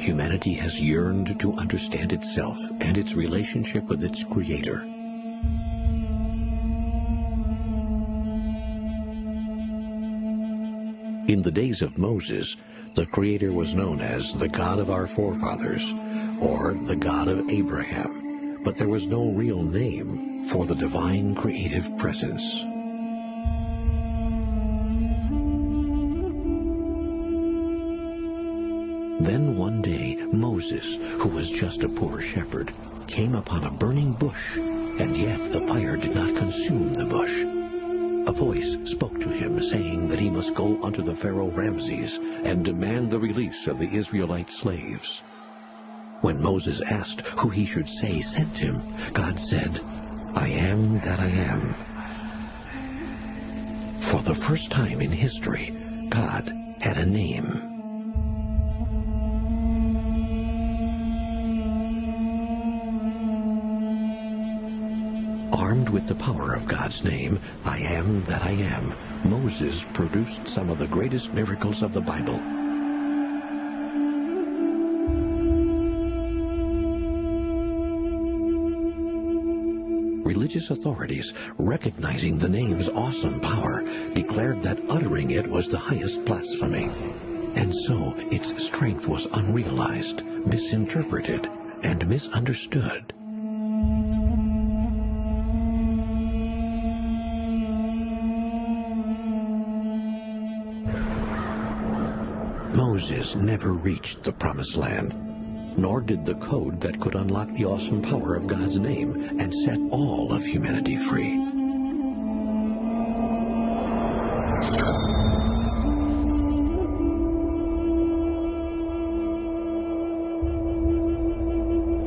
humanity has yearned to understand itself and its relationship with its Creator. In the days of Moses, the Creator was known as the God of our forefathers, or the God of Abraham, but there was no real name for the divine creative presence. Then one day, Moses, who was just a poor shepherd, came upon a burning bush, and yet the fire did not consume the bush. A voice spoke to him, saying that he must go unto the Pharaoh Ramses and demand the release of the Israelite slaves. When Moses asked who he should say sent him, God said, "I am that I am." For the first time in history, God had a name. Armed with the power of God's name, I am that I am, Moses produced some of the greatest miracles of the Bible. Religious authorities, recognizing the name's awesome power, declared that uttering it was the highest blasphemy. And so its strength was unrealized, misinterpreted, and misunderstood. Moses never reached the Promised Land, nor did the code that could unlock the awesome power of God's name and set all of humanity free.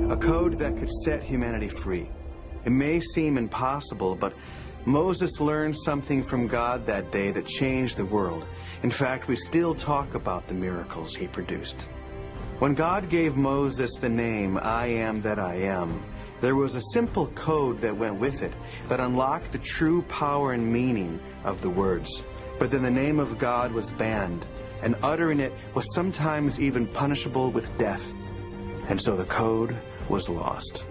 A code that could set humanity free. It may seem impossible, but Moses learned something from God that day that changed the world. In fact, we still talk about the miracles he produced. When God gave Moses the name, I am that I am, there was a simple code that went with it that unlocked the true power and meaning of the words. But then the name of God was banned, and uttering it was sometimes even punishable with death. And so the code was lost.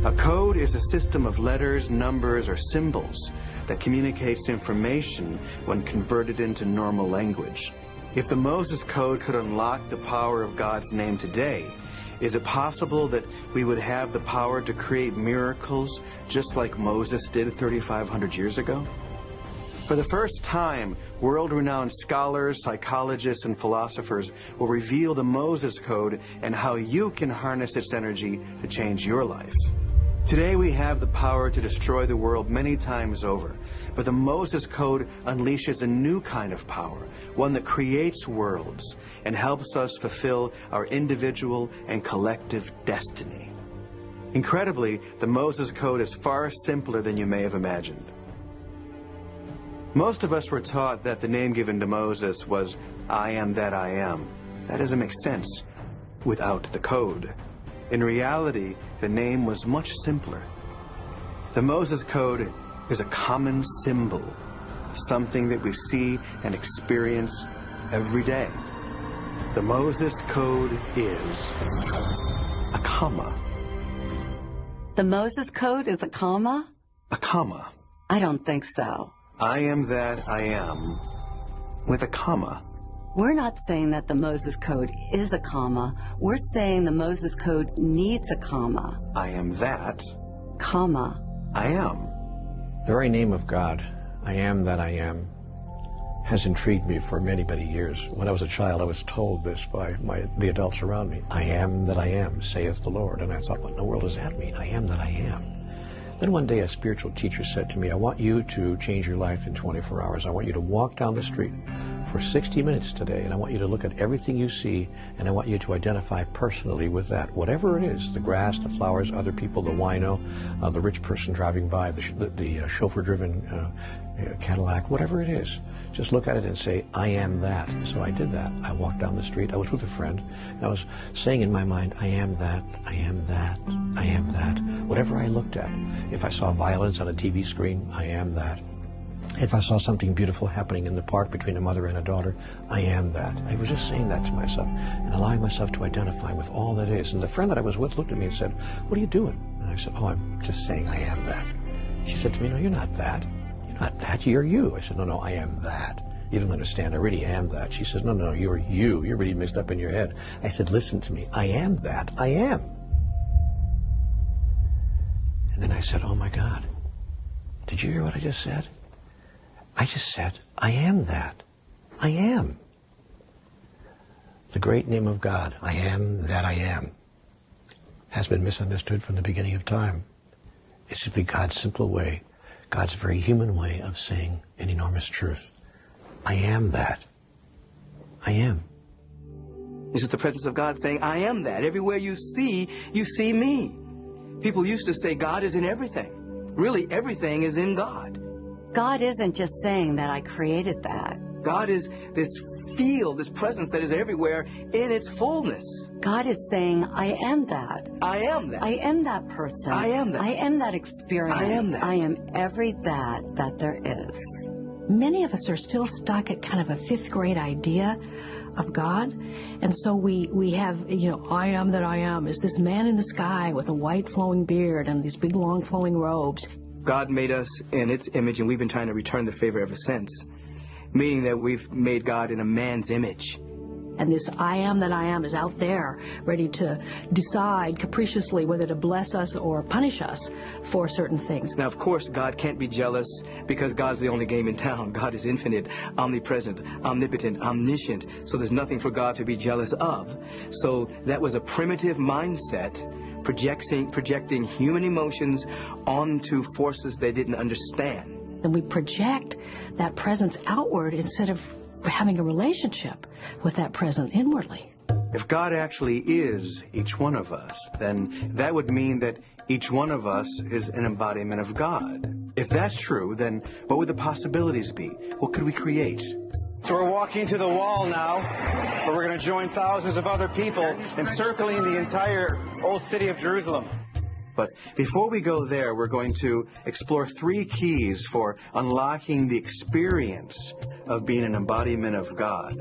A code is a system of letters, numbers, or symbols that communicates information when converted into normal language. If the Moses Code could unlock the power of God's name today, is it possible that we would have the power to create miracles just like Moses did 3,500 years ago? For the first time, world-renowned scholars, psychologists, and philosophers will reveal the Moses Code and how you can harness its energy to change your life. Today we have the power to destroy the world many times over, but the Moses Code unleashes a new kind of power, one that creates worlds and helps us fulfill our individual and collective destiny. Incredibly, the Moses Code is far simpler than you may have imagined. Most of us were taught that the name given to Moses was, I am that I am. That doesn't make sense without the code. In reality, the name was much simpler. The Moses Code is a common symbol, something that we see and experience every day. The Moses Code is a comma. The Moses Code is a comma? A comma. I don't think so. I am that I am with a comma. We're not saying that the Moses Code is a comma. We're saying the Moses Code needs a comma. I am that, comma, I am. The very name of God, I am that I am, has intrigued me for many, many years. When I was a child, I was told this by the adults around me. I am that I am, saith the Lord. And I thought, what in the world does that mean? I am that I am. Then one day a spiritual teacher said to me, I want you to change your life in 24 hours. I want you to walk down the street for 60 minutes today, and I want you to look at everything you see, and I want you to identify personally with that, whatever it is, the grass, the flowers, other people, the wino, the rich person driving by, the chauffeur-driven Cadillac, whatever it is. Just look at it and say, I am that. So I did that. I walked down the street. I was with a friend, and I was saying in my mind, I am that, I am that, I am that. Whatever I looked at, if I saw violence on a TV screen, I am that. If I saw something beautiful happening in the park between a mother and a daughter, I am that. I was just saying that to myself and allowing myself to identify with all that is. And the friend that I was with looked at me and said, "What are you doing?" And I said, "Oh, I'm just saying I am that." She said to me, "No, you're not that. You're not that. You're you." I said, "No, I am that. You don't understand. I really am that." She says, No, you're you. You're really mixed up in your head." I said, "Listen to me. I am that. I am." And then I said, "Oh, my God. Did you hear what I just said? I just said, I am that. I am." The great name of God, I am that I am, has been misunderstood from the beginning of time. It's simply God's simple way, God's very human way of saying an enormous truth. I am that. I am. This is the presence of God saying, I am that. Everywhere you see me. People used to say God is in everything. Really, everything is in God. God isn't just saying that I created that. God is this field, this presence that is everywhere in its fullness. God is saying, I am that. I am that. I am that person. I am that. I am that experience. I am that. I am every that there is. Many of us are still stuck at kind of a fifth grade idea of God. And so we have, I am that I am is this man in the sky with a white flowing beard and these big long flowing robes. God made us in its image, and we've been trying to return the favor ever since, meaning that we've made God in a man's image. And this I am that I am is out there, ready to decide capriciously whether to bless us or punish us for certain things. Now, of course, God can't be jealous because God's the only game in town. God is infinite, omnipresent, omnipotent, omniscient, so there's nothing for God to be jealous of. So that was a primitive mindset, projecting human emotions onto forces they didn't understand. And we project that presence outward instead of having a relationship with that presence inwardly. If God actually is each one of us, then that would mean that each one of us is an embodiment of God. If that's true, then what would the possibilities be? What could we create? So we're walking to the wall now, where we're going to join thousands of other people encircling the entire old city of Jerusalem. But before we go there, we're going to explore 3 keys for unlocking the experience of being an embodiment of God,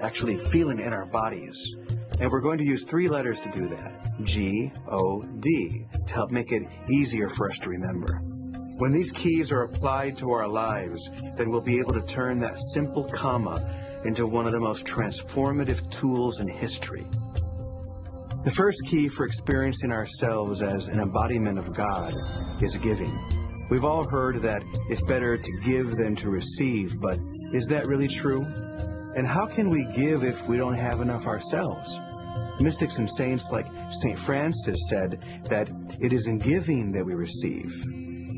actually feeling in our bodies. And we're going to use 3 letters to do that, G-O-D, to help make it easier for us to remember. When these keys are applied to our lives, then we'll be able to turn that simple comma into one of the most transformative tools in history. The first key for experiencing ourselves as an embodiment of God is giving. We've all heard that it's better to give than to receive, but is that really true? And how can we give if we don't have enough ourselves? Mystics and saints like St. Francis said that it is in giving that we receive.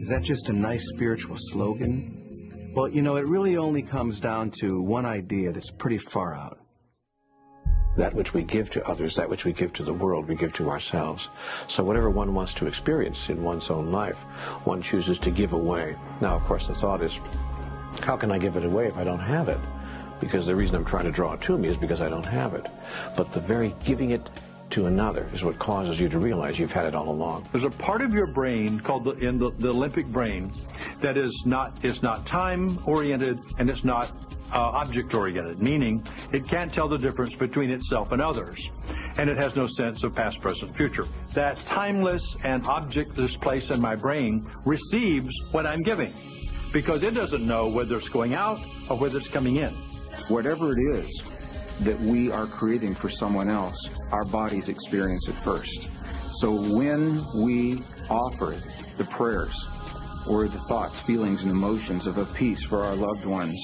Is that just a nice spiritual slogan? Well, it really only comes down to one idea that's pretty far out. That which we give to others, that which we give to the world, we give to ourselves. So whatever one wants to experience in one's own life, one chooses to give away. Now, of course, the thought is, how can I give it away if I don't have it? Because the reason I'm trying to draw it to me is because I don't have it. But the very giving it to another is what causes you to realize you've had it all along. There's a part of your brain called the limbic brain that is not time-oriented and it's not object-oriented, meaning it can't tell the difference between itself and others, and it has no sense of past, present, future. That timeless and objectless place in my brain receives what I'm giving because it doesn't know whether it's going out or whether it's coming in. Whatever it is that we are creating for someone else, our bodies experience it first. So when we offer the prayers or the thoughts, feelings, and emotions of a peace for our loved ones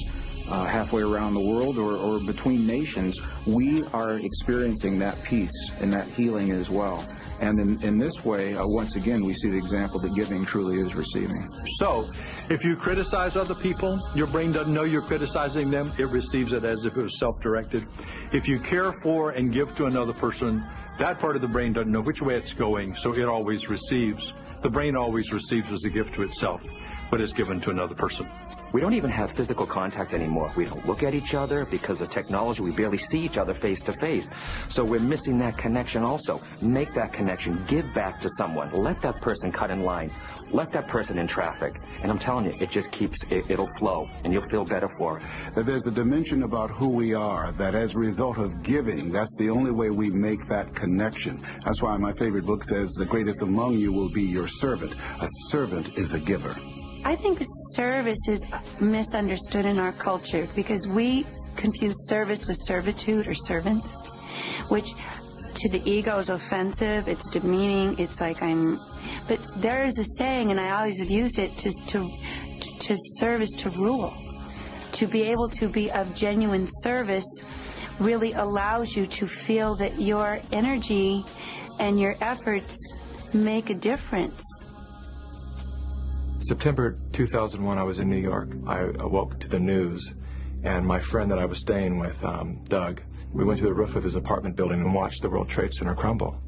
halfway around the world or between nations, we are experiencing that peace and that healing as well. And in this way, once again, we see the example that giving truly is receiving. So, if you criticize other people, your brain doesn't know you're criticizing them. It receives it as if it was self-directed. If you care for and give to another person, that part of the brain doesn't know which way it's going, so it always receives. The brain always receives as a gift to itself. but is given to another person. We don't even have physical contact anymore. We don't look at each other because of technology. We barely see each other face to face. So we're missing that connection also. Make that connection. Give back to someone. Let that person cut in line. Let that person in traffic. And I'm telling you, it just keeps, it'll flow, and you'll feel better for it. That there's a dimension about who we are, that as a result of giving, that's the only way we make that connection. That's why my favorite book says, the greatest among you will be your servant. A servant is a giver. I think service is misunderstood in our culture because we confuse service with servitude or servant, which to the ego is offensive, it's demeaning, it's like but there is a saying, and I always have used it, to serve is to rule. To be able to be of genuine service really allows you to feel that your energy and your efforts make a difference. September 2001, I was in New York. I awoke to the news, and my friend that I was staying with, Doug, we went to the roof of his apartment building and watched the World Trade Center crumble.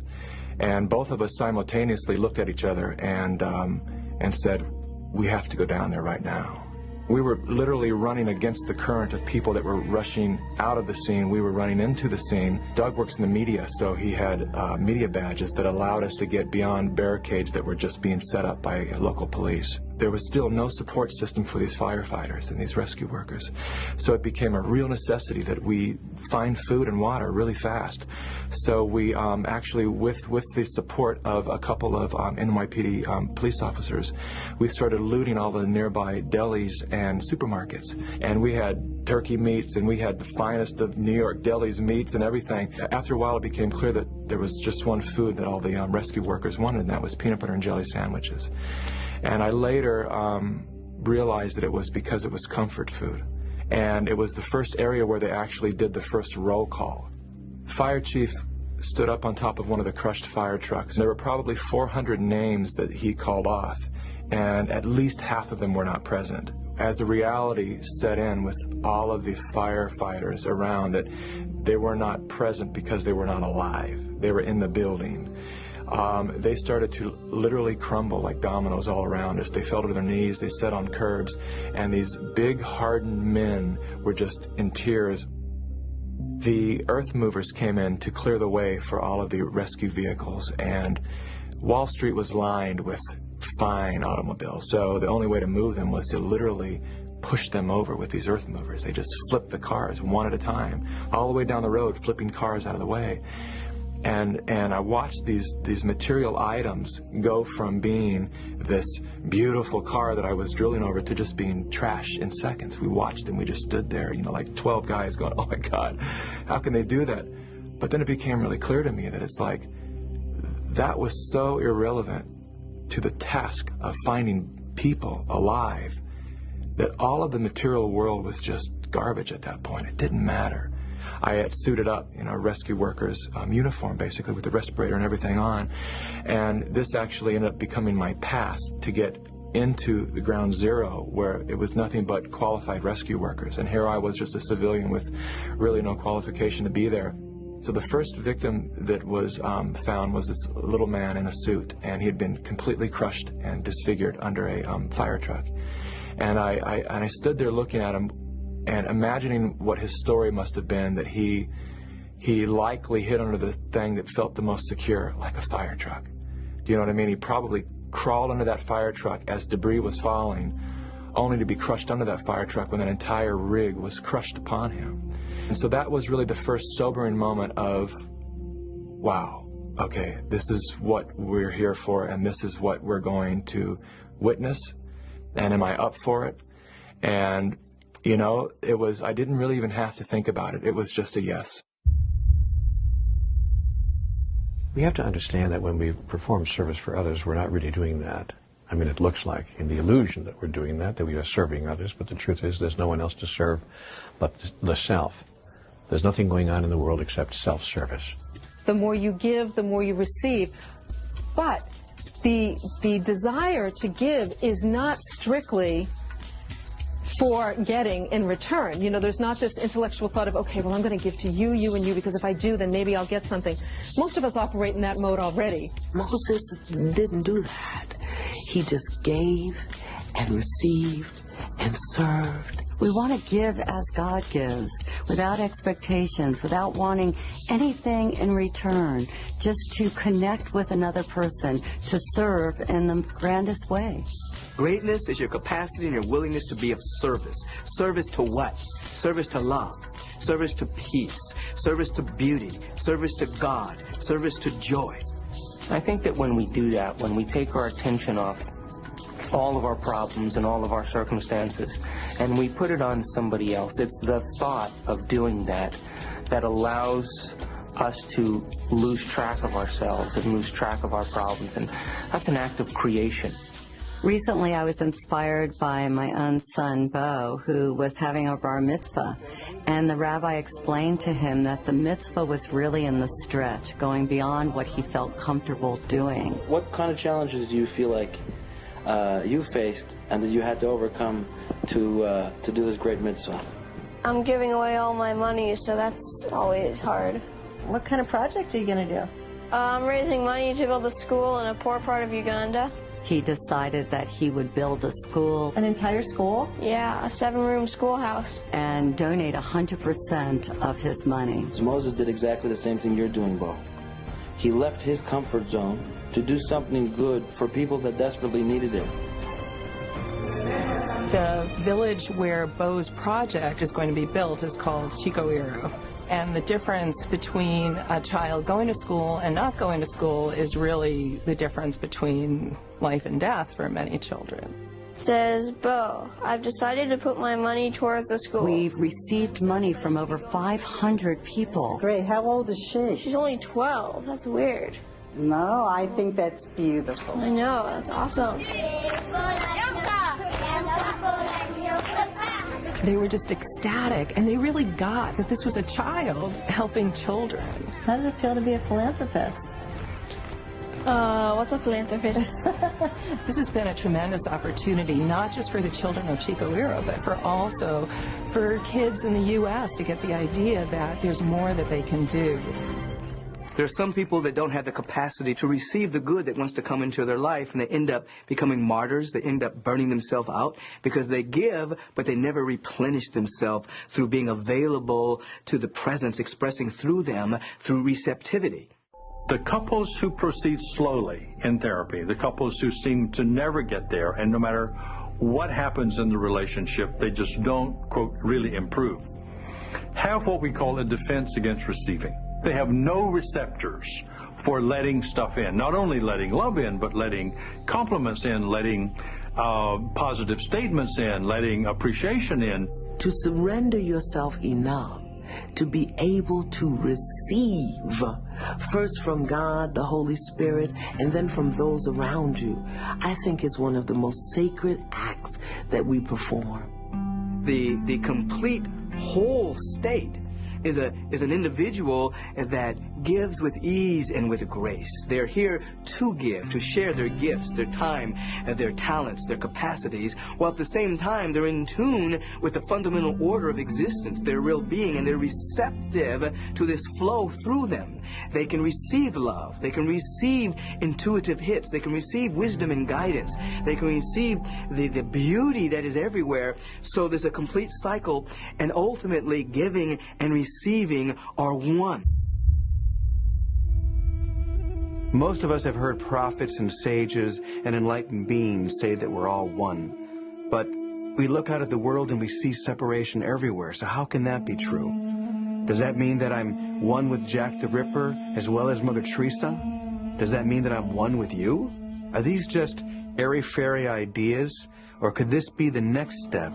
And both of us simultaneously looked at each other and said, we have to go down there right now. We were literally running against the current of people that were rushing out of the scene. We were running into the scene. Doug works in the media, so he had media badges that allowed us to get beyond barricades that were just being set up by local police. There was still no support system for these firefighters and these rescue workers. So it became a real necessity that we find food and water really fast. So we actually, with the support of a couple of NYPD police officers, we started looting all the nearby delis and supermarkets. And we had turkey meats, and we had the finest of New York delis meats and everything. After a while, it became clear that there was just one food that all the rescue workers wanted, and that was peanut butter and jelly sandwiches. And I later realized that it was because it was comfort food. And it was the first area where they actually did the first roll call. Fire chief stood up on top of one of the crushed fire trucks. There were probably 400 names that he called off, and at least half of them were not present. As the reality set in with all of the firefighters around, that they were not present because they were not alive. They were in the building. They started to literally crumble like dominoes all around us. They fell to their knees, they sat on curbs, and these big hardened men were just in tears. The earth movers came in to clear the way for all of the rescue vehicles, and Wall Street was lined with fine automobiles, so the only way to move them was to literally push them over with these earth movers. They just flipped the cars one at a time, all the way down the road, flipping cars out of the way. And I watched these material items go from being this beautiful car that I was drilling over to just being trash in seconds. We watched and we just stood there, like 12 guys going, oh my God, how can they do that? But then it became really clear to me that it's like, that was so irrelevant to the task of finding people alive that all of the material world was just garbage at that point. It didn't matter. I had suited up, rescue workers' uniform, basically, with the respirator and everything on. And this actually ended up becoming my pass to get into the ground zero, where it was nothing but qualified rescue workers. And here I was, just a civilian with really no qualification to be there. So the first victim that was found was this little man in a suit, and he had been completely crushed and disfigured under a fire truck. And I stood there looking at him and imagining what his story must have been, that he likely hid under the thing that felt the most secure, like a fire truck. Do you know what I mean? He probably crawled under that fire truck as debris was falling, only to be crushed under that fire truck when that entire rig was crushed upon him. And so that was really the first sobering moment of, wow, okay, this is what we're here for, and this is what we're going to witness, and am I up for it? And it was, I didn't really even have to think about it. It was just a yes. We have to understand that when we perform service for others, we're not really doing that. I mean, it looks like in the illusion that we're doing that we are serving others, but the truth is there's no one else to serve but the self. There's nothing going on in the world except self-service. The more you give, the more you receive. But the desire to give is not strictly for getting in return. There's not this intellectual thought of, okay, well, I'm going to give to you, you, and you, because if I do, then maybe I'll get something. Most of us operate in that mode already. Moses didn't do that. He just gave and received and served. We want to give as God gives, without expectations, without wanting anything in return, just to connect with another person, to serve in the grandest way. Greatness is your capacity and your willingness to be of service. Service to what? Service to love, service to peace, service to beauty, service to God, service to joy. I think that when we do that, when we take our attention off all of our problems and all of our circumstances, and we put it on somebody else, it's the thought of doing that that allows us to lose track of ourselves and lose track of our problems, and that's an act of creation. Recently, I was inspired by my own son, Bo, who was having a bar mitzvah, and the rabbi explained to him that the mitzvah was really in the stretch, going beyond what he felt comfortable doing. What kind of challenges do you feel like you faced and that you had to overcome to do this great mitzvah? I'm giving away all my money, so that's always hard. What kind of project are you going to do? I'm raising money to build a school in a poor part of Uganda. He decided that he would build a school. An entire school? Yeah, a 7-room schoolhouse. And donate 100% of his money. So Moses did exactly the same thing you're doing, Bo. He left his comfort zone to do something good for people that desperately needed it. The village where Bo's project is going to be built is called Chikoiro. And the difference between a child going to school and not going to school is really the difference between life and death for many children. Says, Bo, I've decided to put my money towards the school. We've received money from over 500 people. That's great. How old is she? She's only 12. That's weird. No, I think that's beautiful. I know. That's awesome. They were just ecstatic, and they really got that this was a child helping children. How does it feel to be a philanthropist? What's a philanthropist? This has been a tremendous opportunity, not just for the children of Chikoiro, but for kids in the U.S. to get the idea that there's more that they can do. There are some people that don't have the capacity to receive the good that wants to come into their life, and they end up becoming martyrs. They end up burning themselves out because they give, but they never replenish themselves through being available to the presence, expressing through them through receptivity. The couples who proceed slowly in therapy, the couples who seem to never get there, and no matter what happens in the relationship, they just don't, quote, really improve, have what we call a defense against receiving. They have no receptors for letting stuff in, not only letting love in, but letting compliments in, letting positive statements in, letting appreciation in. To surrender yourself enough to be able to receive, first from God, the Holy Spirit, and then from those around you, I think is one of the most sacred acts that we perform. The complete whole state is an individual that gives with ease and with grace. They're here to give, to share their gifts, their time, their talents, their capacities, while at the same time they're in tune with the fundamental order of existence, their real being, and they're receptive to this flow through them. They can receive love. They can receive intuitive hits. They can receive wisdom and guidance. They can receive the beauty that is everywhere. So there's a complete cycle, and ultimately giving and receiving are one. Most of us have heard prophets and sages and enlightened beings say that we're all one. But we look out at the world and we see separation everywhere, so how can that be true? Does that mean that I'm one with Jack the Ripper as well as Mother Teresa? Does that mean that I'm one with you? Are these just airy-fairy ideas, or could this be the next step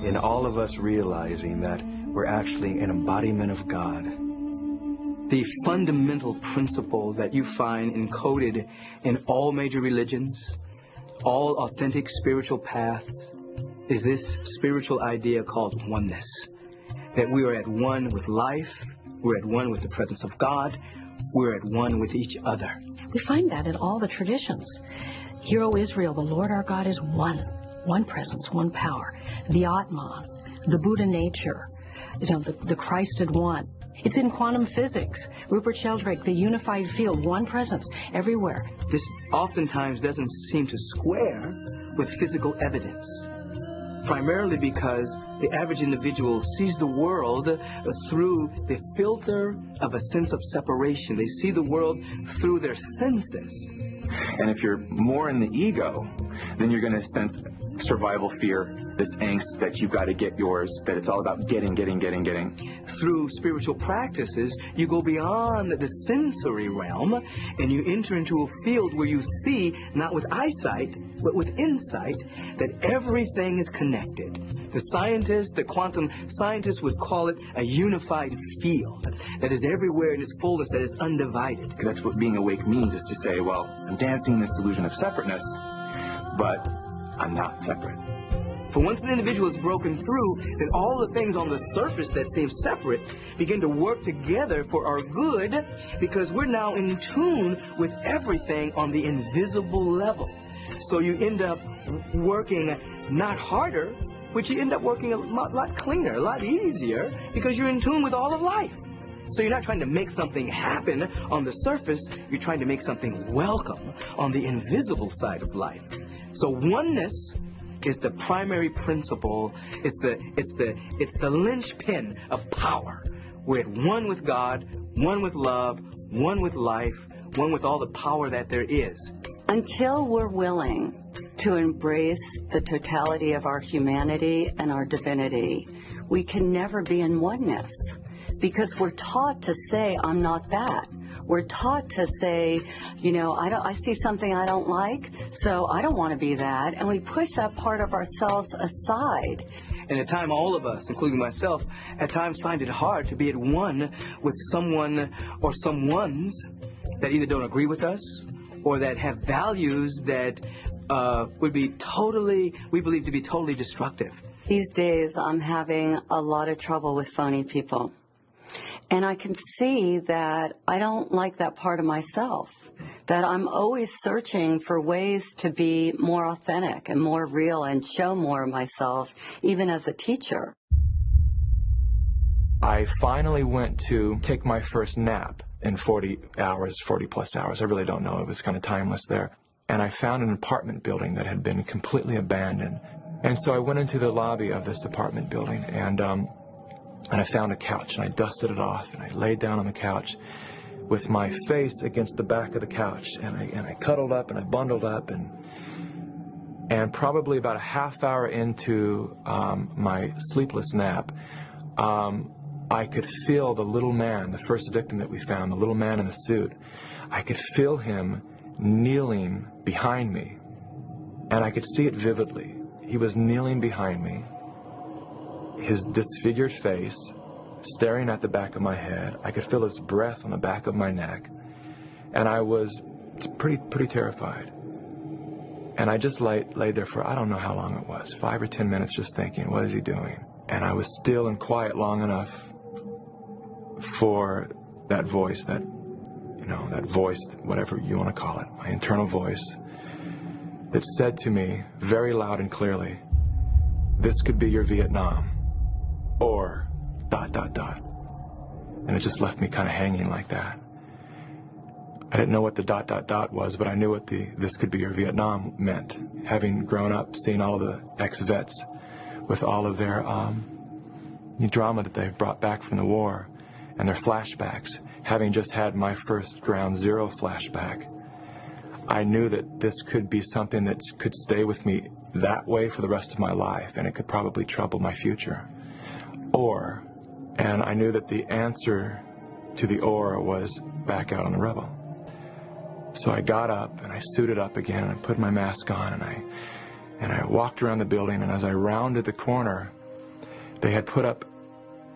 in all of us realizing that we're actually an embodiment of God? The fundamental principle that you find encoded in all major religions, all authentic spiritual paths, is this spiritual idea called oneness. That we are at one with life, we're at one with the presence of God, we're at one with each other. We find that in all the traditions. Hear, O Israel, the Lord our God is one presence, one power. The Atman, the Buddha nature, the Christed one. It's in quantum physics. Rupert Sheldrake, the unified field, one presence everywhere. This oftentimes doesn't seem to square with physical evidence, primarily because the average individual sees the world through the filter of a sense of separation. They see the world through their senses. And if you're more in the ego, then you're going to sense survival fear, this angst that you've got to get yours, that it's all about getting. Through spiritual practices, you go beyond the sensory realm and you enter into a field where you see, not with eyesight, but with insight, that everything is connected. The scientists, the quantum scientists would call it a unified field that is everywhere in its fullness, that is undivided. That's what being awake means, is to say, well, I'm dancing in this illusion of separateness, but I'm not separate. For once an individual is broken through, then all the things on the surface that seem separate begin to work together for our good, because we're now in tune with everything on the invisible level. So you end up working not harder, but you end up working a lot cleaner, a lot easier, because you're in tune with all of life. So you're not trying to make something happen on the surface, you're trying to make something welcome on the invisible side of life. So oneness is the primary principle. It's the linchpin of power. We're at one with God, one with love, one with life, one with all the power that there is. Until we're willing to embrace the totality of our humanity and our divinity, we can never be in oneness, because we're taught to say, I'm not that. We're taught to say, you know, I see something I don't like, so I don't want to be that, and we push that part of ourselves aside. And at times, all of us, including myself, at times find it hard to be at one with someone or someones that either don't agree with us or that have values that would be we believe to be totally destructive. These days, I'm having a lot of trouble with phony people. And I can see that I don't like that part of myself, that I'm always searching for ways to be more authentic and more real and show more of myself, even as a teacher. I finally went to take my first nap in 40 plus hours. I really don't know. It was kind of timeless there. And I found an apartment building that had been completely abandoned. And so I went into the lobby of this apartment building, and I found a couch, and I dusted it off, and I laid down on the couch with my face against the back of the couch, and I cuddled up, and I bundled up, and probably about a half hour into my sleepless nap, I could feel the little man, the first victim that we found, the little man in the suit. I could feel him kneeling behind me, and I could see it vividly. He was kneeling behind me, his disfigured face staring at the back of my head. I could feel his breath on the back of my neck, and I was pretty terrified. And I just laid there for, I don't know how long it was, 5 or 10 minutes, just thinking, what is he doing? And I was still and quiet long enough for that voice, that voice, whatever you want to call it, my internal voice, that said to me very loud and clearly, this could be your Vietnam, or ... And it just left me kind of hanging like that. I didn't know what the ... was, but I knew what this could be your Vietnam meant, having grown up seeing all of the ex-vets with all of their drama that they've brought back from the war and their flashbacks. Having just had my first Ground Zero flashback, I knew that this could be something that could stay with me that way for the rest of my life, and it could probably trouble my future. And I knew that the answer to the or was back out on the rebel. So I got up and I suited up again and I put my mask on and I walked around the building, and as I rounded the corner, they had put up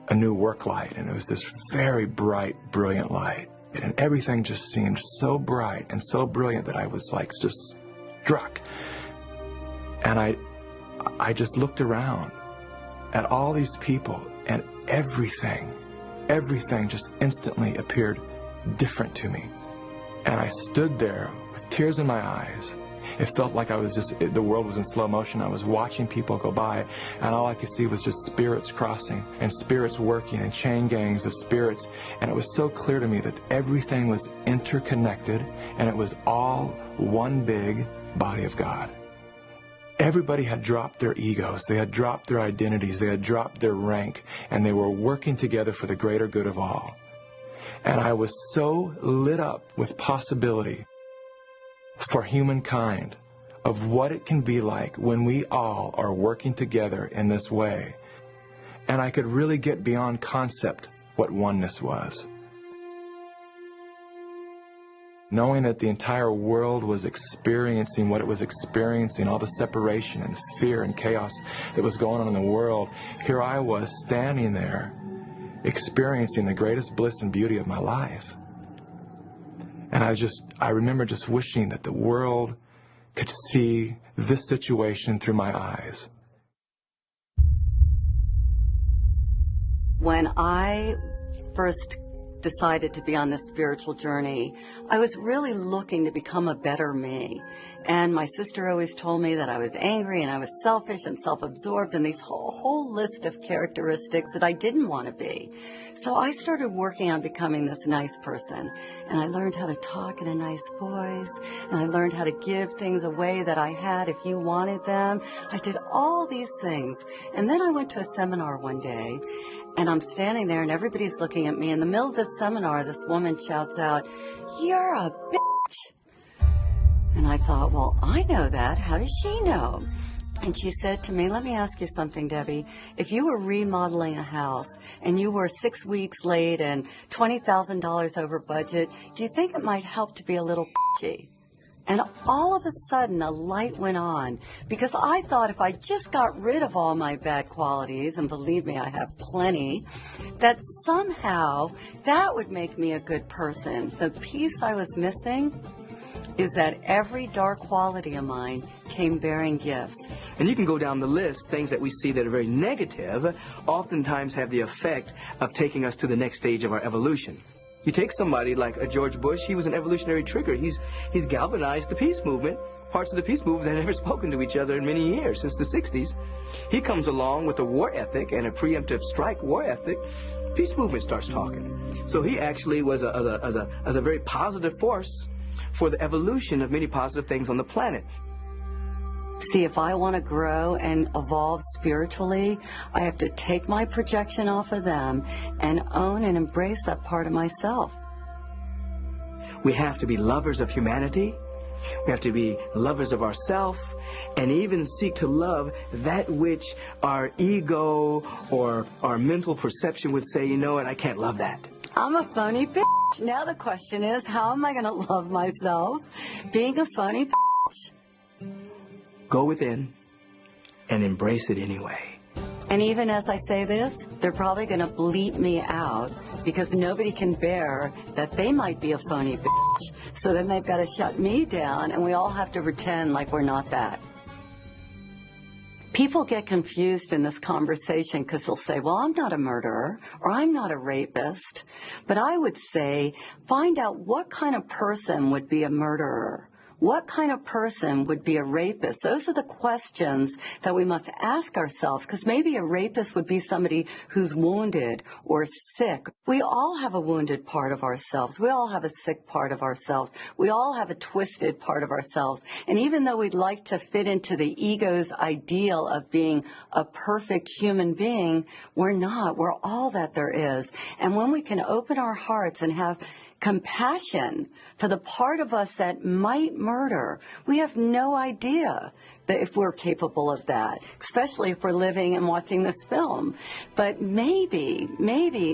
a new work light, and it was this very bright, brilliant light. And everything just seemed so bright and so brilliant that I was like just struck. And I just looked around at all these people, and everything just instantly appeared different to me. And I stood there with tears in my eyes, It felt like I was just, the world was in slow motion. I was watching people go by, and all I could see was just spirits crossing and spirits working and chain gangs of spirits. And it was so clear to me that everything was interconnected, and it was all one big body of God. Everybody had dropped their egos, they had dropped their identities, they had dropped their rank, and they were working together for the greater good of all. And I was so lit up with possibility for humankind of what it can be like when we all are working together in this way. And I could really get beyond concept what oneness was. Knowing that the entire world was experiencing what it was experiencing, all the separation and fear and chaos that was going on in the world, here I was standing there experiencing the greatest bliss and beauty of my life. And I remember just wishing that the world could see this situation through my eyes. When I first decided to be on this spiritual journey, I was really looking to become a better me. And my sister always told me that I was angry and I was selfish and self-absorbed and these whole list of characteristics that I didn't want to be. So I started working on becoming this nice person. And I learned how to talk in a nice voice. And I learned how to give things away that I had if you wanted them. I did all these things. And then I went to a seminar one day, and I'm standing there and everybody's looking at me. In the middle of the seminar, this woman shouts out, "You're a bitch." And I thought, well, I know that. How does she know? And she said to me, "Let me ask you something, Debbie. If you were remodeling a house and you were 6 weeks late and $20,000 over budget, do you think it might help to be a little bitchy?" And all of a sudden, a light went on, because I thought if I just got rid of all my bad qualities, and believe me, I have plenty, that somehow that would make me a good person. The piece I was missing is that every dark quality of mine came bearing gifts. And you can go down the list. Things that we see that are very negative oftentimes have the effect of taking us to the next stage of our evolution. You take somebody like a George Bush, he was an evolutionary trigger. He's galvanized the peace movement. Parts of the peace movement that had never spoken to each other in many years, since the 60s. He comes along with a war ethic and a preemptive strike war ethic. Peace movement starts talking. So he actually was a very positive force for the evolution of many positive things on the planet. See, if I want to grow and evolve spiritually, I have to take my projection off of them and own and embrace that part of myself. We have to be lovers of humanity. We have to be lovers of ourselves, and even seek to love that which our ego or our mental perception would say, you know what, I can't love that. I'm a phony bitch. Now the question is, how am I going to love myself being a phony bitch? Go within and embrace it anyway. And even as I say this, they're probably going to bleep me out, because nobody can bear that they might be a phony bitch. So then they've got to shut me down, and we all have to pretend like we're not that. People get confused in this conversation because they'll say, well, I'm not a murderer, or I'm not a rapist. But I would say, find out what kind of person would be a murderer. What kind of person would be a rapist? Those are the questions that we must ask ourselves, because maybe a rapist would be somebody who's wounded or sick. We all have a wounded part of ourselves. We all have a sick part of ourselves. We all have a twisted part of ourselves. And even though we'd like to fit into the ego's ideal of being a perfect human being, we're not. We're all that there is. And when we can open our hearts and have compassion for the part of us that might murder, we have no idea that if we're capable of that, especially if we're living and watching this film. But maybe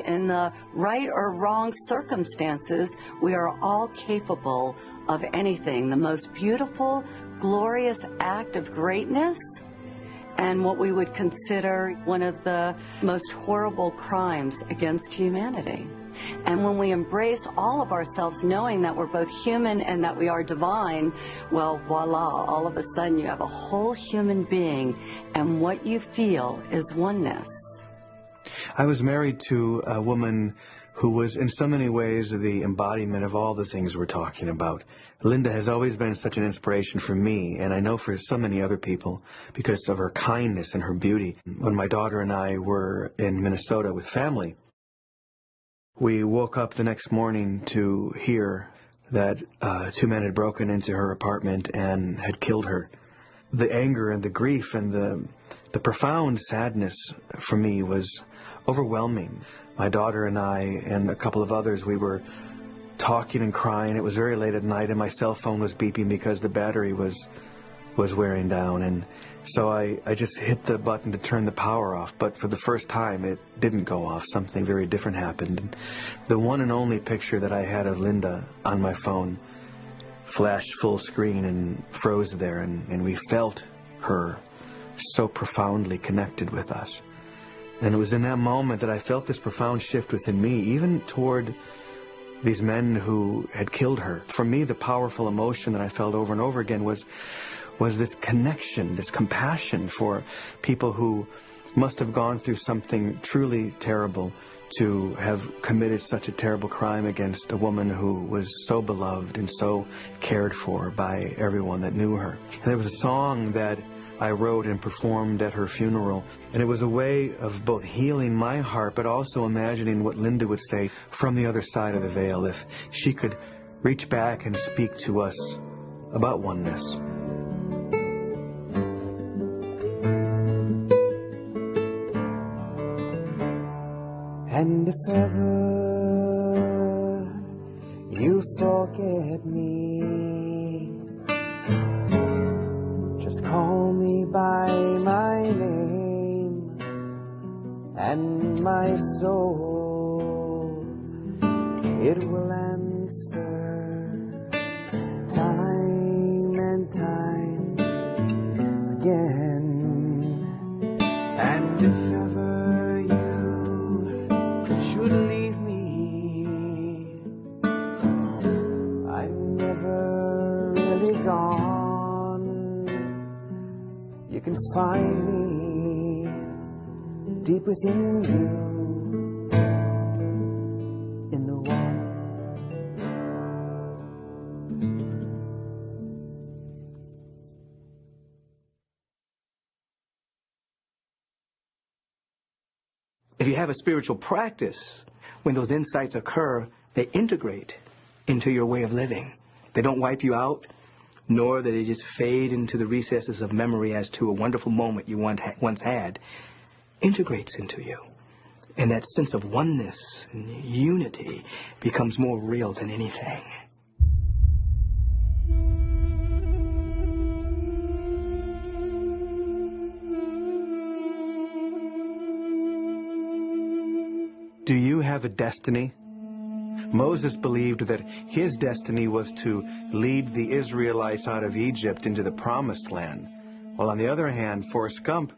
in the right or wrong circumstances, we are all capable of anything. The most beautiful, glorious act of greatness, and what we would consider one of the most horrible crimes against humanity. And when we embrace all of ourselves, knowing that we're both human and that we are divine, well, voila, all of a sudden you have a whole human being, and what you feel is oneness. I was married to a woman who was in so many ways the embodiment of all the things we're talking about. Linda has always been such an inspiration for me, and I know for so many other people, because of her kindness and her beauty. When my daughter and I were in Minnesota with family, we woke up the next morning to hear that 2 men had broken into her apartment and had killed her. The anger and the grief and the profound sadness for me was overwhelming. My daughter and I and a couple of others, we were talking and crying. It was very late at night, and my cell phone was beeping because the battery was wearing down. And so I just hit the button to turn the power off, but for the first time it didn't go off. Something very different happened. And the one and only picture that I had of Linda on my phone flashed full screen and froze there, and we felt her so profoundly connected with us. And it was in that moment that I felt this profound shift within me, even toward these men who had killed her. For me, the powerful emotion that I felt over and over again was this connection, this compassion for people who must have gone through something truly terrible to have committed such a terrible crime against a woman who was so beloved and so cared for by everyone that knew her. And there was a song that I wrote and performed at her funeral, and it was a way of both healing my heart but also imagining what Linda would say from the other side of the veil if she could reach back and speak to us about oneness. And if ever you forget me, just call me by my name, and my soul, it will answer time and time again. And if ever you should leave me, I'm never really gone. You can find me deep within you, in the one. If you have a spiritual practice, when those insights occur, they integrate into your way of living. They don't wipe you out, nor do they just fade into the recesses of memory as to a wonderful moment you once had. Integrates into you. And that sense of oneness and unity becomes more real than anything. Do you have a destiny? Moses believed that his destiny was to lead the Israelites out of Egypt into the Promised Land, while on the other hand, Forrest Gump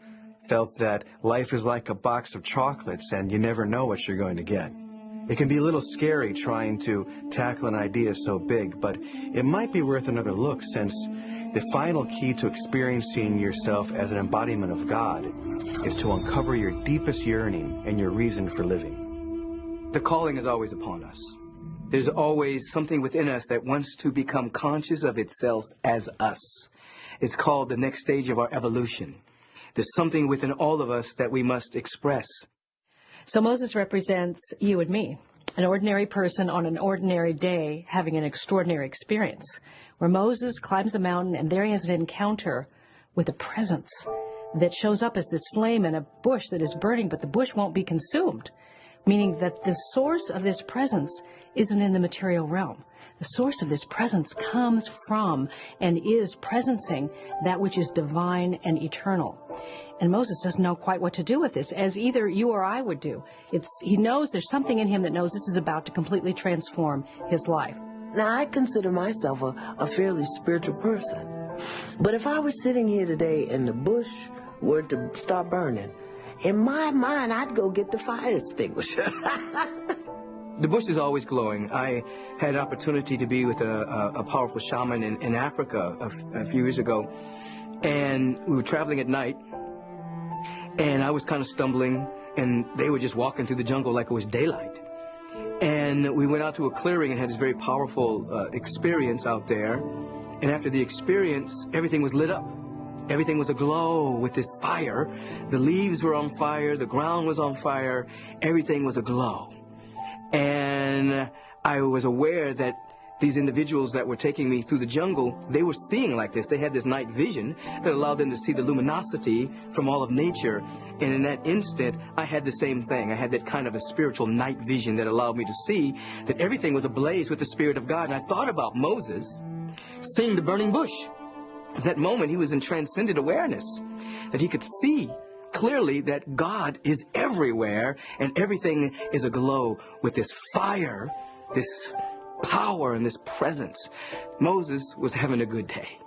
felt that life is like a box of chocolates and you never know what you're going to get. It can be a little scary trying to tackle an idea so big, but it might be worth another look, since the final key to experiencing yourself as an embodiment of God is to uncover your deepest yearning and your reason for living. The calling is always upon us. There's always something within us that wants to become conscious of itself as us. It's called the next stage of our evolution. There's something within all of us that we must express. So Moses represents you and me, an ordinary person on an ordinary day having an extraordinary experience, where Moses climbs a mountain and there he has an encounter with a presence that shows up as this flame in a bush that is burning, but the bush won't be consumed, meaning that the source of this presence isn't in the material realm. The source of this presence comes from and is presencing that which is divine and eternal. And Moses doesn't know quite what to do with this, as either you or I would do. He knows there's something in him that knows this is about to completely transform his life. Now, I consider myself a fairly spiritual person. But if I was sitting here today and the bush were to start burning, in my mind, I'd go get the fire extinguisher. The bush is always glowing. I had an opportunity to be with a powerful shaman in Africa a few years ago, and we were traveling at night, and I was kind of stumbling, and they were just walking through the jungle like it was daylight. And we went out to a clearing and had this very powerful experience out there. And after the experience, everything was lit up. Everything was aglow with this fire. The leaves were on fire. The ground was on fire. Everything was aglow. And I was aware that these individuals that were taking me through the jungle, they were seeing like this. They had this night vision that allowed them to see the luminosity from all of nature. And in that instant, I had the same thing. I had that kind of a spiritual night vision that allowed me to see that everything was ablaze with the Spirit of God. And I thought about Moses seeing the burning bush. At that moment, he was in transcendent awareness, that he could see clearly that God is everywhere and everything is aglow with this fire, this power, and this presence. Moses was having a good day.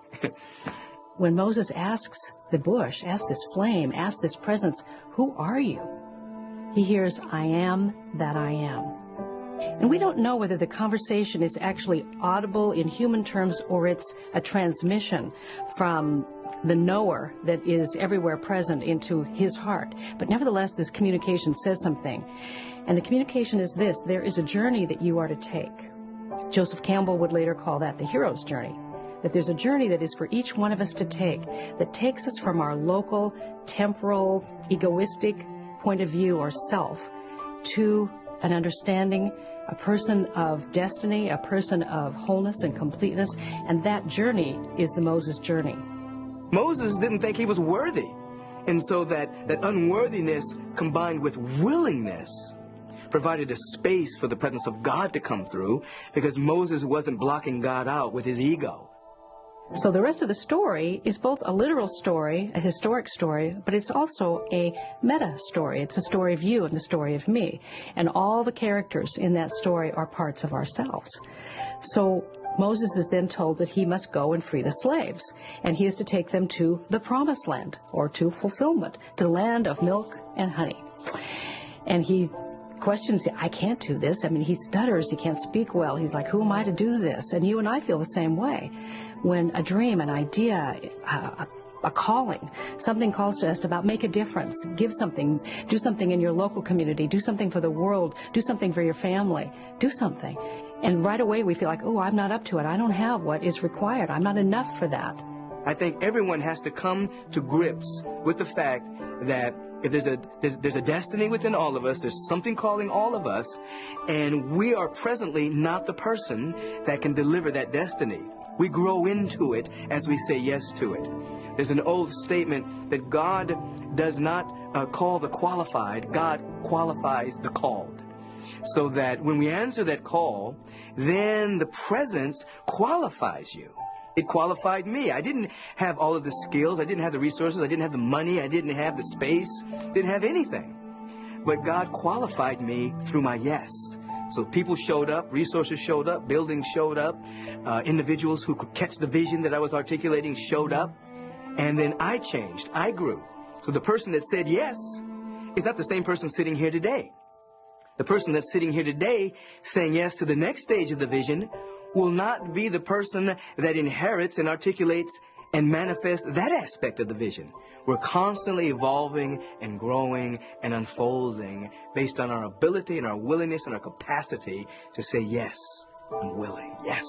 When Moses asks the bush, asks this flame, asks this presence, who are you? He hears, I am that I am. And we don't know whether the conversation is actually audible in human terms or it's a transmission from the knower that is everywhere present into his heart. But nevertheless, this communication says something. And the communication is this: there is a journey that you are to take. Joseph Campbell would later call that the hero's journey. That there's a journey that is for each one of us to take, that takes us from our local, temporal, egoistic point of view or self to an understanding, a person of destiny, a person of wholeness and completeness, and that journey is the Moses journey. Moses didn't think he was worthy, and so that unworthiness combined with willingness provided a space for the presence of God to come through, because Moses wasn't blocking God out with his ego. So the rest of the story is both a literal story, a historic story, but it's also a meta story. It's a story of you and the story of me. And all the characters in that story are parts of ourselves. So Moses is then told that he must go and free the slaves. And he is to take them to the promised land, or to fulfillment, to the land of milk and honey. And he questions, I can't do this. I mean, he stutters, he can't speak well. He's like, who am I to do this? And you and I feel the same way. When a dream, an idea, a calling, something calls to us about make a difference, give something, do something in your local community, do something for the world, do something for your family, do something. And right away we feel like, oh, I'm not up to it. I don't have what is required. I'm not enough for that. I think everyone has to come to grips with the fact that if there's a destiny within all of us, there's something calling all of us, and we are presently not the person that can deliver that destiny. We grow into it as we say yes to it. There's an old statement that God does not call the qualified, God qualifies the called. So that when we answer that call, then the presence qualifies you. It qualified me. I didn't have all of the skills. I didn't have the resources. I didn't have the money. I didn't have the space. Didn't have anything. But God qualified me through my yes. So people showed up, resources showed up, buildings showed up, individuals who could catch the vision that I was articulating showed up. And then I changed. I grew. So the person that said yes is not the same person sitting here today. The person that's sitting here today saying yes to the next stage of the vision will not be the person that inherits and articulates and manifests that aspect of the vision. We're constantly evolving and growing and unfolding based on our ability and our willingness and our capacity to say, yes, I'm willing, yes.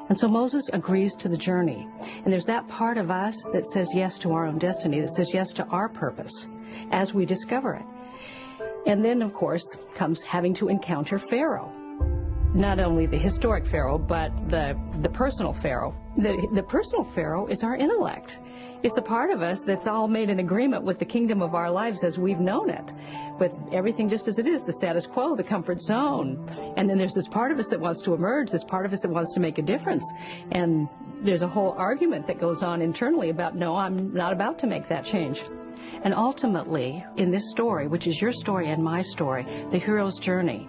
And so Moses agrees to the journey. And there's that part of us that says yes to our own destiny, that says yes to our purpose as we discover it. And then, of course, comes having to encounter Pharaoh. Not only the historic Pharaoh, but the personal Pharaoh. The personal Pharaoh is our intellect. It's the part of us that's all made in agreement with the kingdom of our lives as we've known it, with everything just as it is, the status quo, the comfort zone. And then there's this part of us that wants to emerge, this part of us that wants to make a difference. And there's a whole argument that goes on internally about, no, I'm not about to make that change. And ultimately, in this story, which is your story and my story, the hero's journey,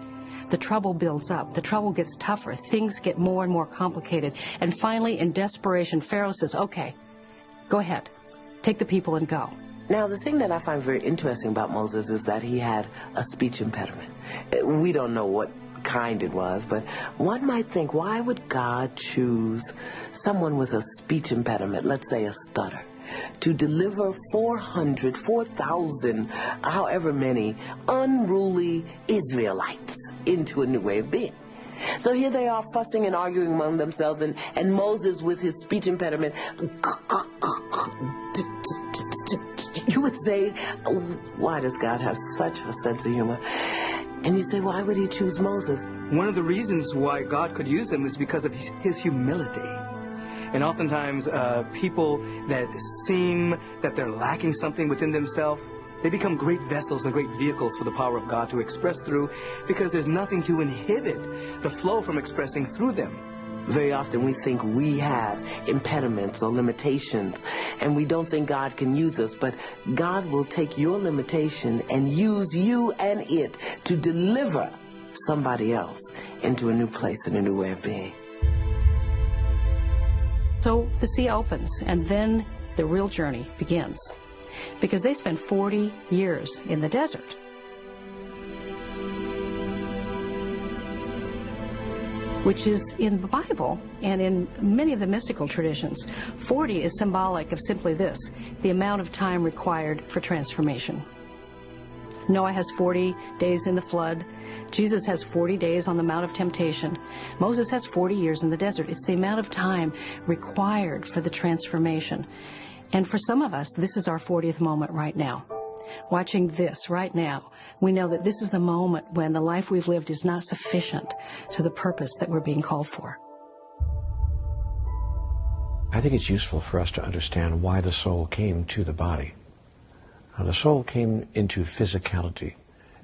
the trouble builds up, the trouble gets tougher, things get more and more complicated. And finally, in desperation, Pharaoh says, okay, go ahead, take the people and go. Now, the thing that I find very interesting about Moses is that he had a speech impediment. We don't know what kind it was, but one might think, why would God choose someone with a speech impediment, let's say a stutter? to deliver 4,000, however many, unruly Israelites into a new way of being. So here they are fussing and arguing among themselves, and Moses with his speech impediment, you would say, why does God have such a sense of humor? And you say, why would he choose Moses? One of the reasons why God could use him is because of his humility. And oftentimes, people that seem that they're lacking something within themselves, they become great vessels and great vehicles for the power of God to express through, because there's nothing to inhibit the flow from expressing through them. Very often we think we have impediments or limitations, and we don't think God can use us, but God will take your limitation and use you and it to deliver somebody else into a new place and a new way of being. So the sea opens, and then the real journey begins, because they spent 40 years in the desert. Which is in the Bible and in many of the mystical traditions. 40 is symbolic of simply this, the amount of time required for transformation. Noah has 40 days in the flood. Jesus has 40 days on the Mount of Temptation. Moses has 40 years in the desert. It's the amount of time required for the transformation. And for some of us, this is our 40th moment right now. Watching this right now, we know that this is the moment when the life we've lived is not sufficient to the purpose that we're being called for. I think it's useful for us to understand why the soul came to the body. The soul came into physicality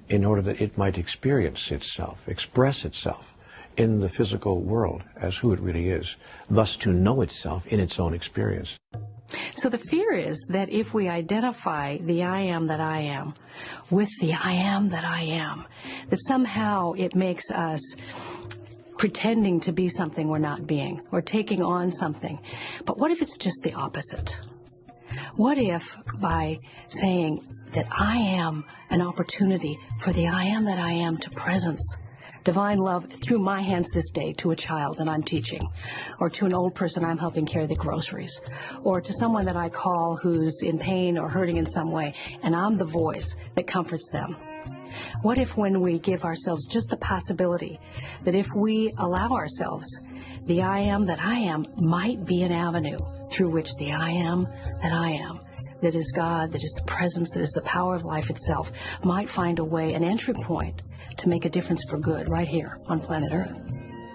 in order that it might experience itself, express itself in the physical world as who it really is, thus to know itself in its own experience. So the fear is that if we identify the I am that I am with the I am that I am, that somehow it makes us pretending to be something we're not being, or taking on something. But what if it's just the opposite? What if by saying that I am an opportunity for the I am that I am to presence divine love through my hands this day to a child that I'm teaching, or to an old person I'm helping carry the groceries, or to someone that I call who's in pain or hurting in some way, and I'm the voice that comforts them? What if when we give ourselves just the possibility that if we allow ourselves, the I am that I am might be an avenue through which the I am that I am, that is God, that is the presence, that is the power of life itself, might find a way, an entry point to make a difference for good right here on planet Earth.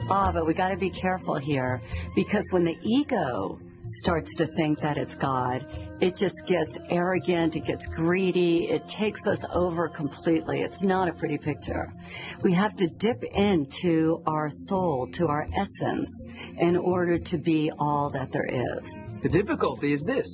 But we got to be careful here, because when the ego starts to think that it's God, it just gets arrogant, it gets greedy, it takes us over completely. It's not a pretty picture. We have to dip into our soul, to our essence, in order to be all that there is. The difficulty is this.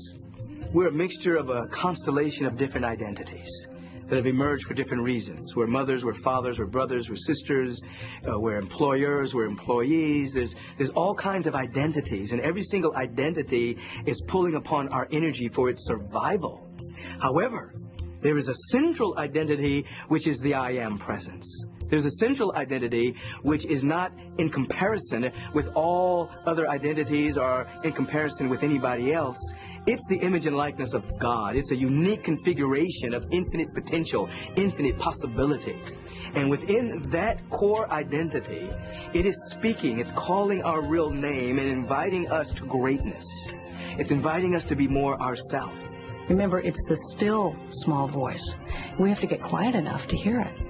We're a mixture of a constellation of different identities that have emerged for different reasons. We're mothers, we're fathers, we're brothers, we're sisters, we're employers, we're employees. There's all kinds of identities, and every single identity is pulling upon our energy for its survival. However, there is a central identity, which is the I am presence. There's a central identity which is not in comparison with all other identities or in comparison with anybody else. It's the image and likeness of God. It's a unique configuration of infinite potential, infinite possibility. And within that core identity, it is speaking, it's calling our real name and inviting us to greatness. It's inviting us to be more ourselves. Remember, it's the still small voice. We have to get quiet enough to hear it.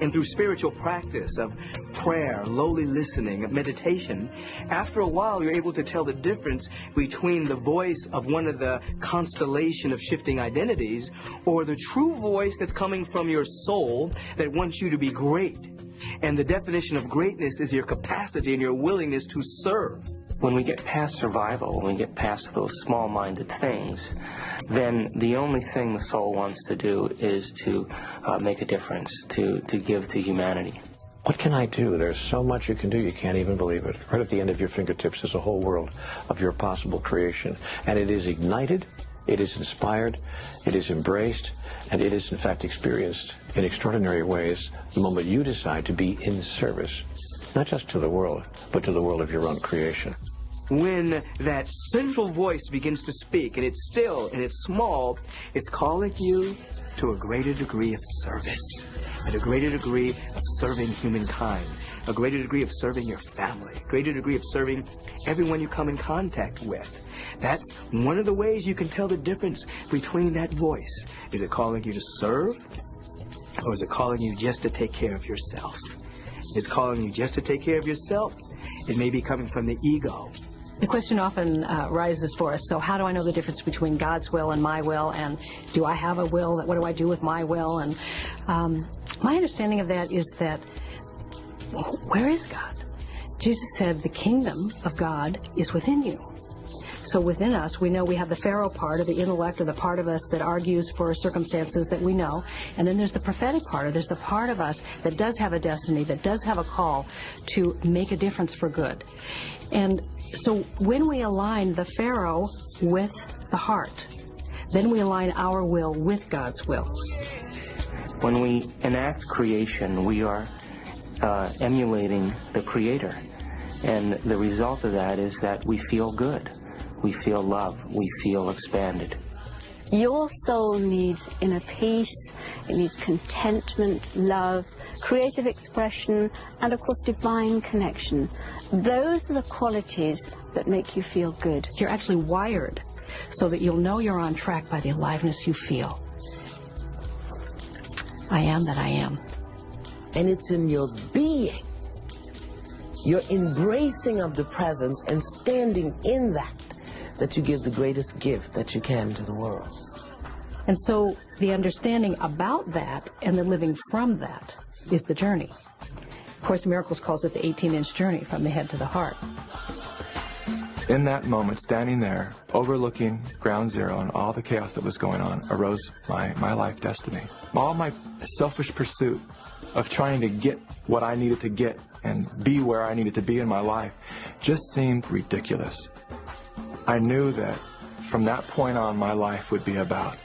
And through spiritual practice of prayer, lowly listening, of meditation, after a while you're able to tell the difference between the voice of one of the constellation of shifting identities or the true voice that's coming from your soul that wants you to be great. And the definition of greatness is your capacity and your willingness to serve. When we get past survival, when we get past those small-minded things, then the only thing the soul wants to do is to make a difference, to give to humanity. What can I do? There's so much you can do, you can't even believe it. Right at the end of your fingertips is a whole world of your possible creation. And it is ignited, it is inspired, it is embraced, and it is in fact experienced in extraordinary ways the moment you decide to be in service, not just to the world, but to the world of your own creation. when that central voice begins to speak, and it's still and it's small, it's calling you to a greater degree of service, and a greater degree of serving humankind, a greater degree of serving your family, a greater degree of serving everyone you come in contact with. That's one of the ways you can tell the difference between that voice. Is it calling you to serve, or is it calling you just to take care of yourself? If it's calling you just to take care of yourself, it may be coming from the ego. The question often rises for us, so how do I know the difference between God's will and my will, and do I have a will? What do I do with my will? And my understanding of that is that, where is God? Jesus said the kingdom of God is within you. So within us, we know we have the Pharaoh part, or the intellect, or the part of us that argues for circumstances that we know. And then there's the prophetic part, or there's the part of us that does have a destiny, that does have a call to make a difference for good. And so when we align the Pharaoh with the heart, then we align our will with God's will. When we enact creation, we are emulating the Creator. And the result of that is that we feel good. We feel love. We feel expanded. Your soul needs inner peace, it needs contentment, love, creative expression, and of course divine connection. Those are the qualities that make you feel good. You're actually wired so that you'll know you're on track by the aliveness you feel. I am that I am. And it's in your being, your embracing of the presence and standing in that you give the greatest gift that you can to the world. And so the understanding about that and the living from that is the journey. Of Course in Miracles calls it the 18-inch journey from the head to the heart. In that moment, standing there, overlooking ground zero and all the chaos that was going on, arose my life destiny. All my selfish pursuit of trying to get what I needed to get and be where I needed to be in my life just seemed ridiculous. I knew that from that point on, my life would be about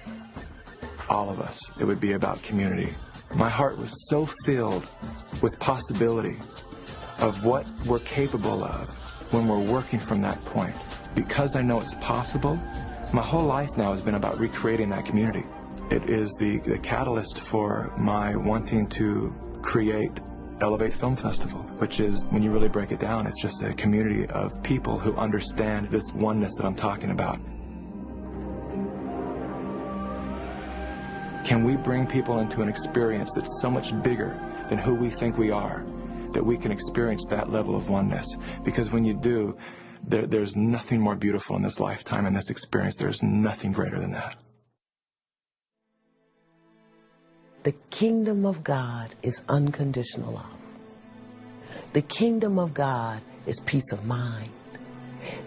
all of us. It would be about community. My heart was so filled with possibility of what we're capable of when we're working from that point. Because I know it's possible, my whole life now has been about recreating that community. It is the catalyst for my wanting to create Elevate Film Festival, which is, when you really break it down, it's just a community of people who understand this oneness that I'm talking about. Can we bring people into an experience that's so much bigger than who we think we are, that we can experience that level of oneness? Because when you do, there's nothing more beautiful in this lifetime, in this experience. There's nothing greater than that. The kingdom of God is unconditional love. The kingdom of God is peace of mind.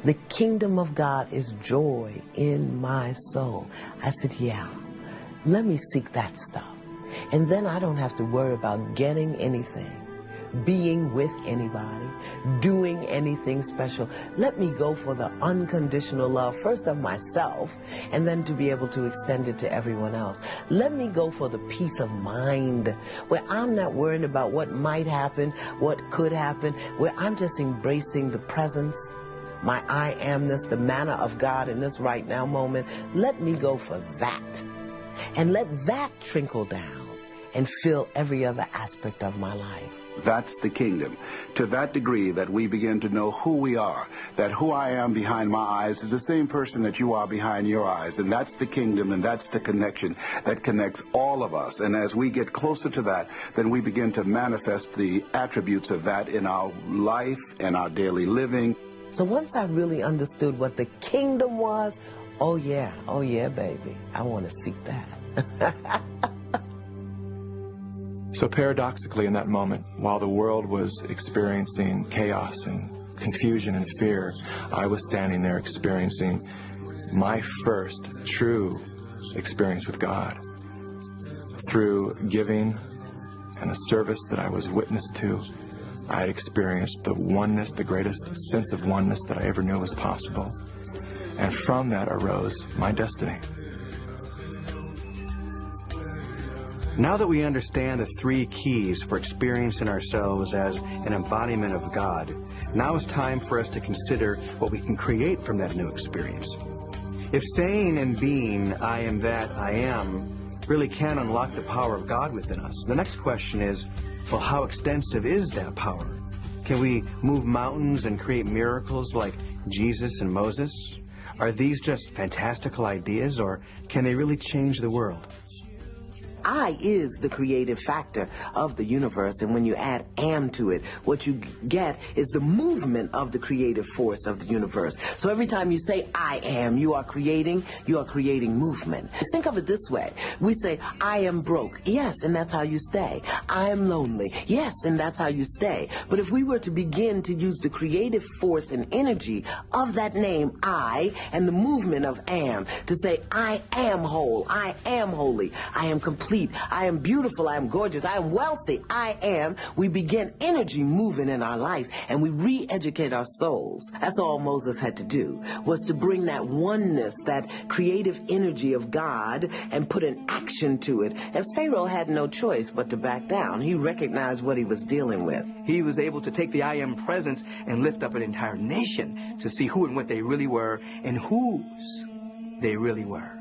The kingdom of God is joy in my soul. I said, yeah, let me seek that stuff. And then I don't have to worry about getting anything, being with anybody, doing anything special. Let me go for the unconditional love, first of myself, and then to be able to extend it to everyone else. Let me go for the peace of mind, where I'm not worrying about what might happen, what could happen, where I'm just embracing the presence, my I amness, the manna of God in this right now moment. Let me go for that. And let that trickle down and fill every other aspect of my life. That's the kingdom. To that degree that we begin to know who we are, that who I am behind my eyes is the same person that you are behind your eyes. And that's the kingdom, and that's the connection that connects all of us. And as we get closer to that, then we begin to manifest the attributes of that in our life and our daily living. So once I really understood what the kingdom was, oh yeah, baby, I want to seek that. So paradoxically, in that moment, while the world was experiencing chaos and confusion and fear, I was standing there experiencing my first true experience with God. Through giving and the service that I was witness to, I had experienced the oneness, the greatest sense of oneness that I ever knew was possible. And from that arose my destiny. Now that we understand the three keys for experiencing ourselves as an embodiment of God, Now it's time for us to consider what we can create from that new experience. If saying and being, I am that I am, really can unlock the power of God within us, the next question is, well, how extensive is that power? Can we move mountains and create miracles like Jesus and Moses? Are these just fantastical ideas, or can they really change the world? I is the creative factor of the universe, and when you add am to it, what you get is the movement of the creative force of the universe. So every time you say I am, you are creating movement. Think of it this way. We say, I am broke. Yes, and that's how you stay. I am lonely. Yes, and that's how you stay. But if we were to begin to use the creative force and energy of that name, I, and the movement of am, to say, I am whole, I am holy, I am complete, I am beautiful, I am gorgeous, I am wealthy, I am, we begin energy moving in our life, and we re-educate our souls. That's all Moses had to do, was to bring that oneness, that creative energy of God, and put an action to it. And Pharaoh had no choice but to back down. He recognized what he was dealing with. He was able to take the I am presence and lift up an entire nation to see who and what they really were and whose they really were.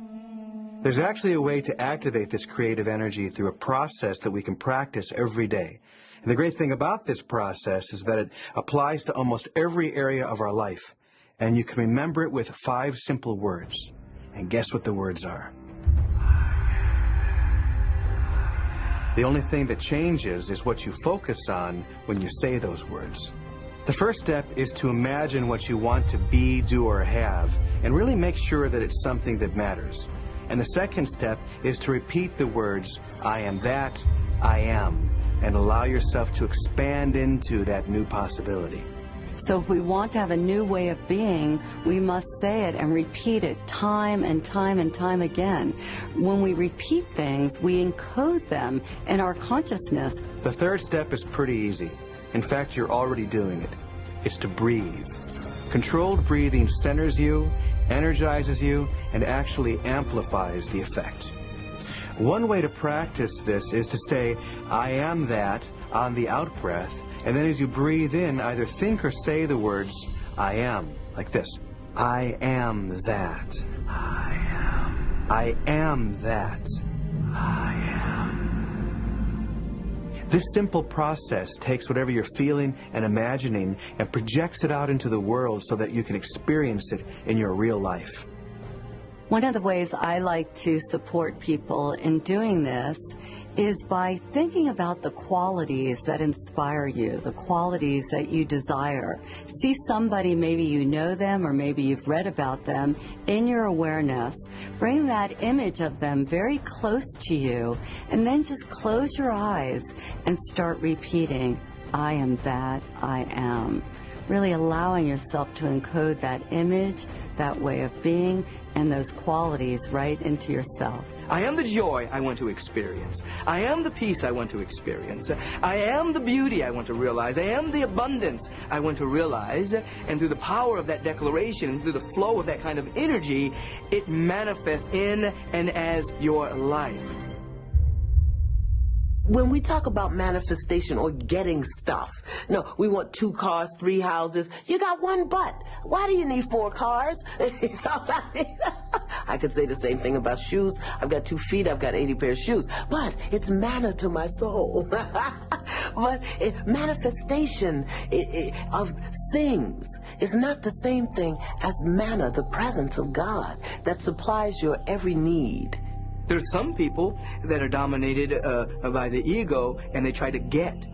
There's actually a way to activate this creative energy through a process that we can practice every day. And the great thing about this process is that it applies to almost every area of our life. And you can remember it with 5 simple words. And guess what the words are? The only thing that changes is what you focus on when you say those words. The first step is to imagine what you want to be, do, or have, and really make sure that it's something that matters. And the second step is to repeat the words, I am that, I am, and allow yourself to expand into that new possibility. So if we want to have a new way of being, we must say it and repeat it time and time and time again. When we repeat things, we encode them in our consciousness. The third step is pretty easy. In fact, you're already doing it. It's to breathe. Controlled breathing centers you, energizes you, and actually amplifies the effect. One way to practice this is to say, I am that, on the out-breath, and then as you breathe in, either think or say the words, I am, like this. I am that. I am that. I am. This simple process takes whatever you're feeling and imagining and projects it out into the world so that you can experience it in your real life. One of the ways I like to support people in doing this is by thinking about the qualities that inspire you, the qualities that you desire. See somebody, maybe you know them or maybe you've read about them, in your awareness. Bring that image of them very close to you, and then just close your eyes and start repeating, I am that I am. Really allowing yourself to encode that image, that way of being, and those qualities right into yourself. I am the joy I want to experience. I am the peace I want to experience. I am the beauty I want to realize. I am the abundance I want to realize. And through the power of that declaration, through the flow of that kind of energy, it manifests in and as your life. When we talk about manifestation or getting stuff, no, we want 2 cars, 3 houses. You got 1 butt. Why do you need 4 cars? You know what I mean? I could say the same thing about shoes. I've got 2 feet, I've got 80 pairs of shoes. But it's manna to my soul. But manifestation of things is not the same thing as manna, the presence of God that supplies your every need. There's some people that are dominated by the ego, and they try to get.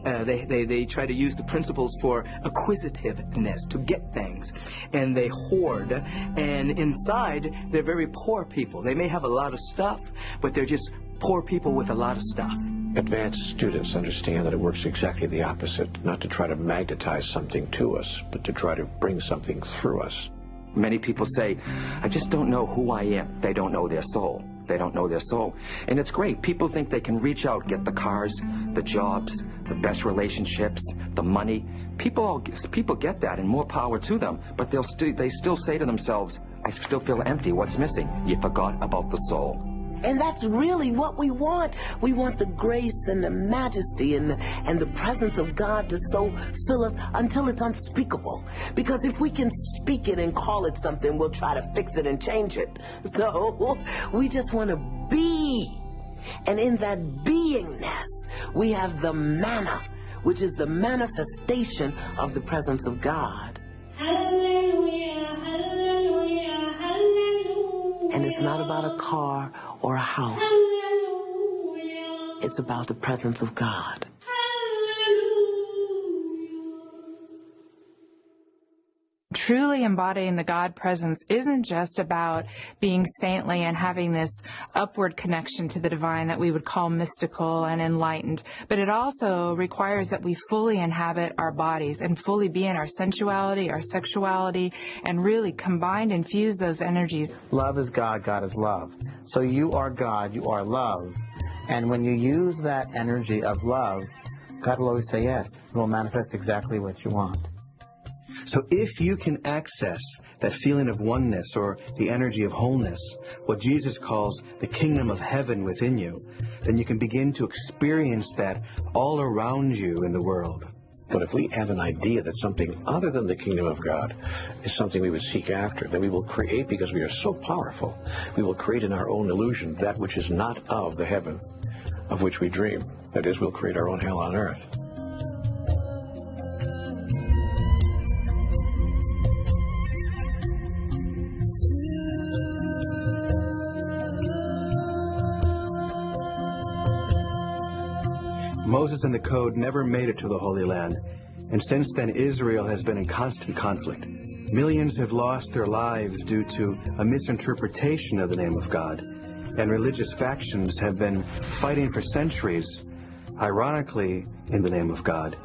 They try to use the principles for acquisitiveness to get things, and they hoard. And inside, they're very poor people. They may have a lot of stuff, but they're just poor people with a lot of stuff. Advanced students understand that it works exactly the opposite, not to try to magnetize something to us, but to try to bring something through us. Many people say, I just don't know who I am. They don't know their soul. They don't know their soul. And it's great. People think they can reach out, get the cars, the jobs, the best relationships, the money. People get that, and more power to them. But they still say to themselves, I still feel empty. What's missing? You forgot about the soul. And that's really what we want. We want the grace and the majesty and the presence of God to so fill us until it's unspeakable. Because if we can speak it and call it something, we'll try to fix it and change it. So we just want to be. And in that beingness, we have the manna, which is the manifestation of the presence of God. And it's not about a car or a house. It's about the presence of God. Truly embodying the God presence isn't just about being saintly and having this upward connection to the divine that we would call mystical and enlightened, but it also requires that we fully inhabit our bodies and fully be in our sensuality, our sexuality, and really combine and fuse those energies. Love is God, God is love. So you are God, you are love. And when you use that energy of love, God will always say yes. He will manifest exactly what you want. So if you can access that feeling of oneness or the energy of wholeness, what Jesus calls the kingdom of heaven within you, then you can begin to experience that all around you in the world. But if we have an idea that something other than the kingdom of God is something we would seek after, then we will create, because we are so powerful, we will create in our own illusion that which is not of the heaven of which we dream. That is, we'll create our own hell on earth. Moses and the Code never made it to the Holy Land, and since then Israel has been in constant conflict. Millions have lost their lives due to a misinterpretation of the name of God, and religious factions have been fighting for centuries, ironically, in the name of God.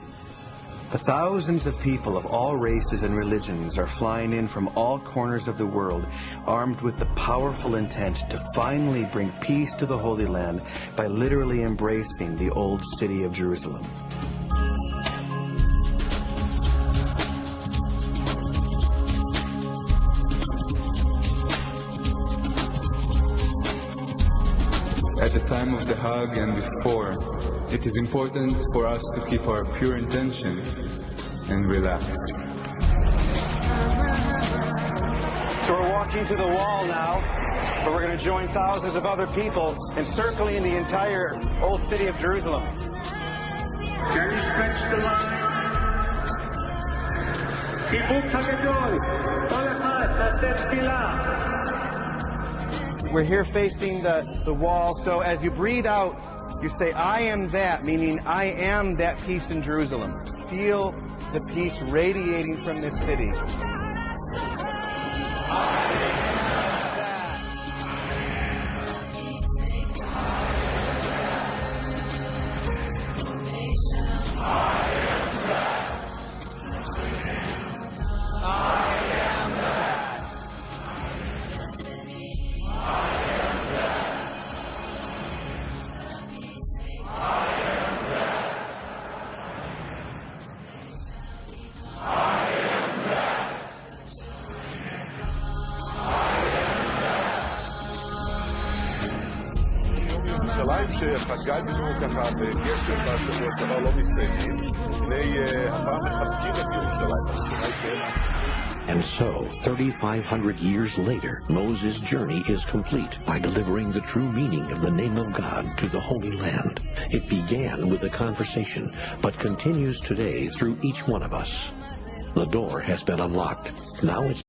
The thousands of people of all races and religions are flying in from all corners of the world, armed with the powerful intent to finally bring peace to the Holy Land by literally embracing the old city of Jerusalem. At the time of the hug and before, it is important for us to keep our pure intention and relax. So we're walking to the wall now, where we're going to join thousands of other people encircling the entire old city of Jerusalem. Can you stretch the line? We're here facing the wall, so as you breathe out, you say, I am that, meaning I am that peace in Jerusalem. Feel the peace radiating from this city. שפגע בנו ככה בגשם בשבוע שעבר לא מסתיימים. הנה הפעם מחזקים את ירושלים. And so, 3,500 years later, Moses' journey is complete by delivering the true meaning of the name of God to the Holy Land. It began with a conversation, but continues today through each one of us. The door has been unlocked. Now it's